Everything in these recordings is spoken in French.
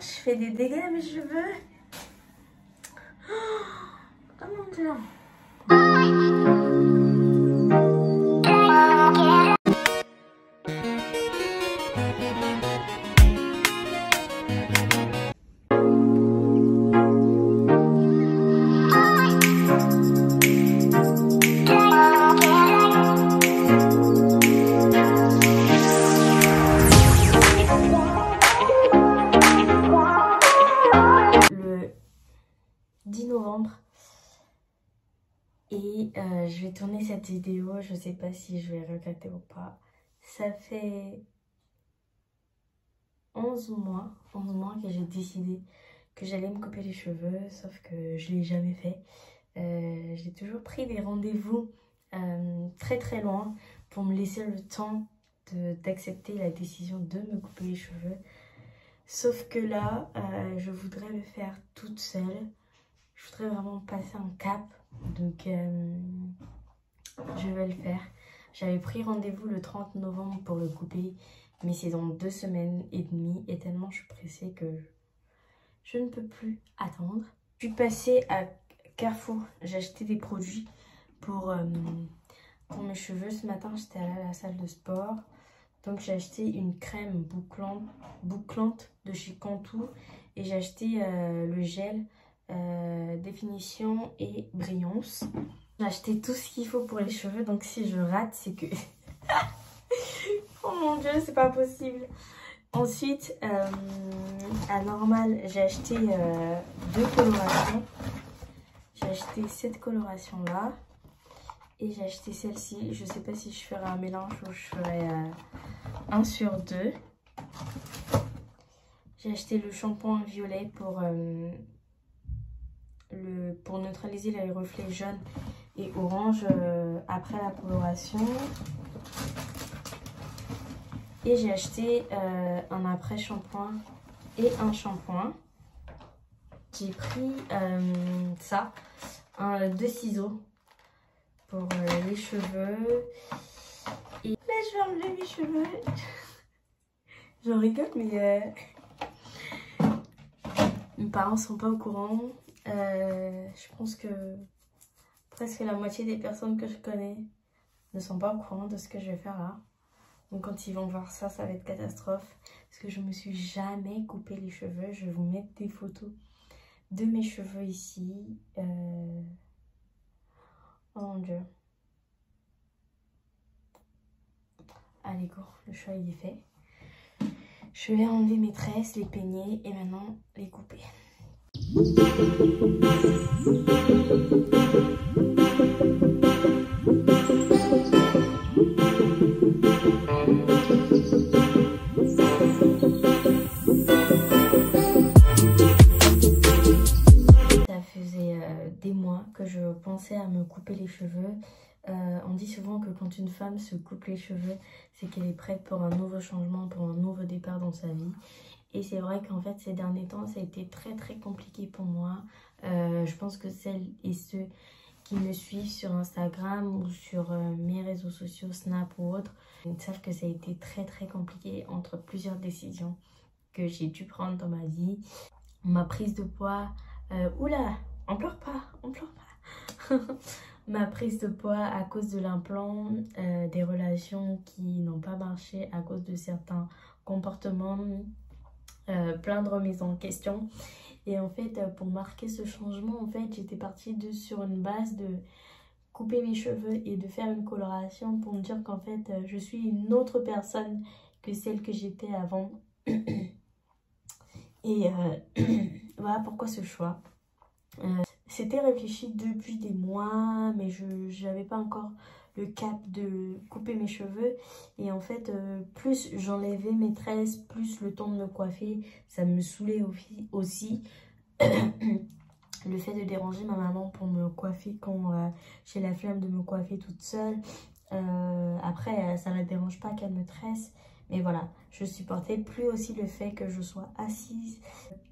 Je fais des dégâts à mes cheveux. Oh mon Dieu. Le 10 novembre et je vais tourner cette vidéo. Je sais pas si je vais regretter ou pas. Ça fait 11 mois que j'ai décidé que j'allais me couper les cheveux, sauf que je l'ai jamais fait. J'ai toujours pris des rendez-vous très très loin pour me laisser le temps d'accepter la décision de me couper les cheveux. Sauf que là, je voudrais le faire toute seule. Je voudrais vraiment passer un cap. Donc, je vais le faire. J'avais pris rendez-vous le 30 novembre pour le couper. Mais c'est dans 2 semaines et demie. Et tellement je suis pressée que je ne peux plus attendre. Je suis passée à Carrefour. J'ai acheté des produits pour mes cheveux. Ce matin, j'étais allée à la salle de sport. Donc j'ai acheté une crème bouclante de chez Cantu. Et j'ai acheté le gel définition et brillance. J'ai acheté tout ce qu'il faut pour les cheveux. Donc si je rate, c'est que... oh mon Dieu, c'est pas possible. Ensuite, à Normal, j'ai acheté 2 colorations. J'ai acheté cette coloration-là. Et j'ai acheté celle-ci. Je sais pas si je ferai un mélange ou je ferai 1 sur 2. J'ai acheté le shampoing violet pour neutraliser les reflets jaunes et orange après la coloration. Et j'ai acheté un après shampoing et un shampoing. J'ai pris ça, 2 ciseaux pour les cheveux. Et là je vais enlever mes cheveux. Je rigole mais mes parents sont pas au courant. Je pense que presque la moitié des personnes que je connais ne sont pas au courant de ce que je vais faire là. Donc quand ils vont voir ça, ça va être catastrophe. Parce que je me suis jamais coupé les cheveux. Je vais vous mettre des photos de mes cheveux ici. Oh mon Dieu. Allez go, le choix il est fait. Je vais enlever mes tresses, les peigner et maintenant les couper. Ça faisait des mois que je pensais à me couper les cheveux. On dit souvent que quand une femme se coupe les cheveux, c'est qu'elle est prête pour un nouveau changement, pour un nouveau départ dans sa vie. Et c'est vrai qu'en fait, ces derniers temps, ça a été très très compliqué pour moi. Je pense que celles et ceux qui me suivent sur Instagram ou sur mes réseaux sociaux, Snap ou autres, ils savent que ça a été très très compliqué entre plusieurs décisions que j'ai dû prendre dans ma vie. Ma prise de poids, oula, on pleure pas. Ma prise de poids à cause de l'implant, des relations qui n'ont pas marché à cause de certains comportements, plein de remises en question. Et en fait, pour marquer ce changement, en fait, j'étais partie sur une base de couper mes cheveux et de faire une coloration pour me dire qu'en fait, je suis une autre personne que celle que j'étais avant. Et voilà pourquoi ce choix. C'était réfléchi depuis des mois, mais je n'avais pas encore le cap de couper mes cheveux. Et en fait, plus j'enlevais mes tresses, plus le temps de me coiffer, ça me saoulait aussi. Le fait de déranger ma maman pour me coiffer quand j'ai la flemme de me coiffer toute seule. Après, ça ne la dérange pas qu'elle me tresse. Mais voilà, je supportais plus aussi le fait que je sois assise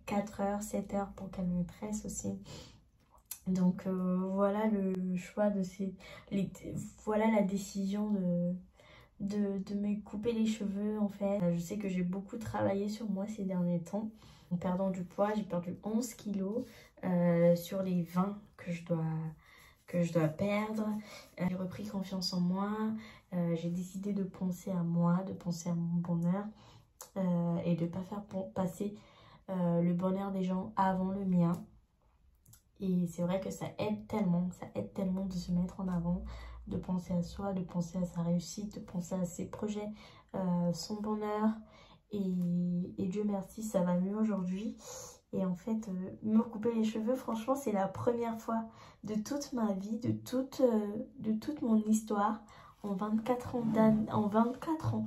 4 heures, 7 heures pour qu'elle me tresse aussi. Donc voilà le choix de voilà la décision de me couper les cheveux en fait. Je sais que j'ai beaucoup travaillé sur moi ces derniers temps. En perdant du poids, j'ai perdu 11 kilos sur les 20 que je dois perdre. J'ai repris confiance en moi. J'ai décidé de penser à moi, de penser à mon bonheur et de ne pas faire passer le bonheur des gens avant le mien. Et c'est vrai que ça aide tellement de se mettre en avant, de penser à soi, de penser à sa réussite, de penser à ses projets, son bonheur. Et Dieu merci, ça va mieux aujourd'hui. Et en fait, me couper les cheveux, franchement, c'est la première fois de toute ma vie, de toute mon histoire, en 24 ans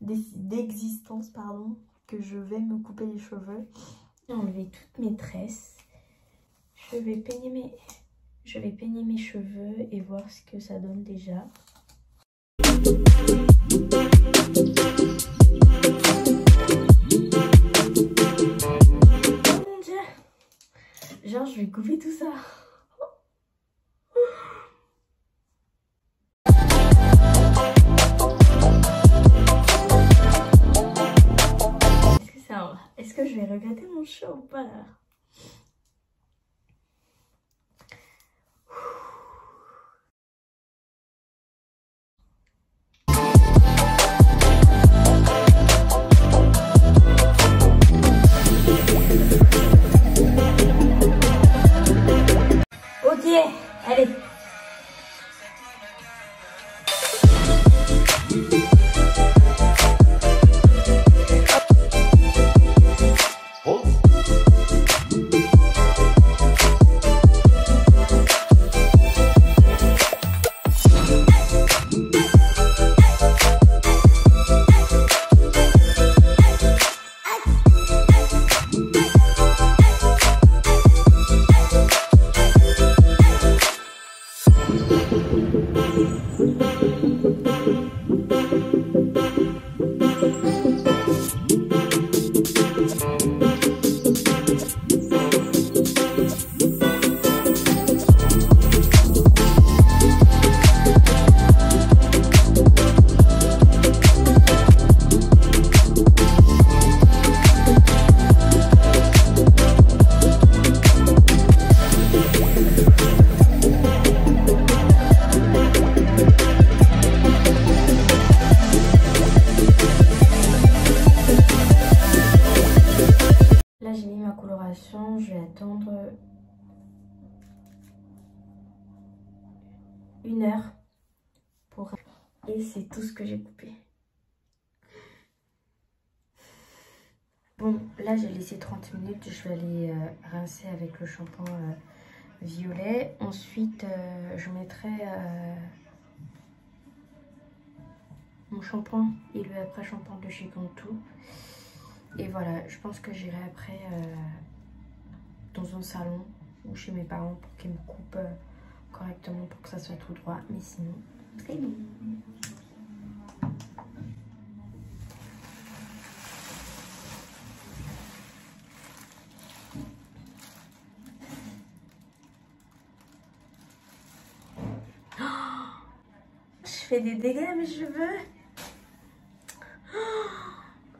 d'existence, pardon, que je vais me couper les cheveux. J'ai enlevé toutes mes tresses. Je vais peigner mes cheveux et voir ce que ça donne déjà. Genre, je vais couper tout ça. Est-ce que je vais regretter mon choix ou pas là? Ok, allez. Je vais attendre 1 heure pour... Et c'est tout ce que j'ai coupé. Bon, là j'ai laissé 30 minutes. Je vais aller rincer avec le shampoing violet. Ensuite, je mettrai mon shampoing et le après-shampoing de chez Cantu. Et voilà, je pense que j'irai après... dans un salon ou chez mes parents pour qu'ils me coupent correctement pour que ça soit tout droit, mais sinon très bon. Oh, je fais des dégâts à mes cheveux.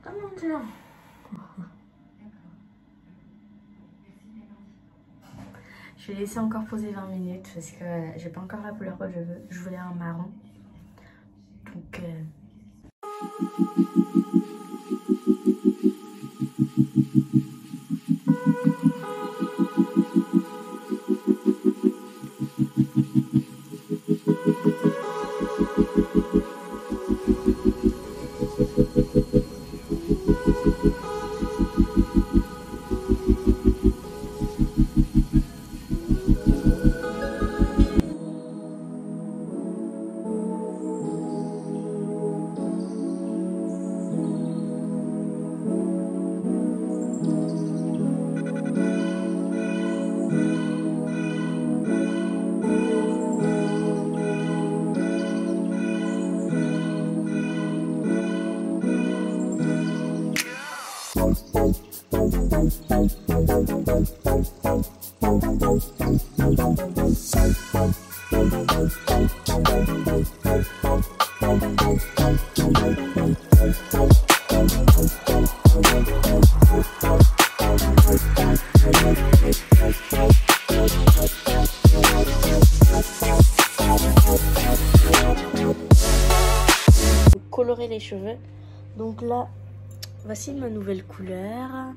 Oh mon Dieu. Je vais laisser encore poser 20 minutes parce que j'ai pas encore la couleur que je veux. Je voulais un marron. Donc... Colorer les cheveux. Donc là, voici ma nouvelle couleur.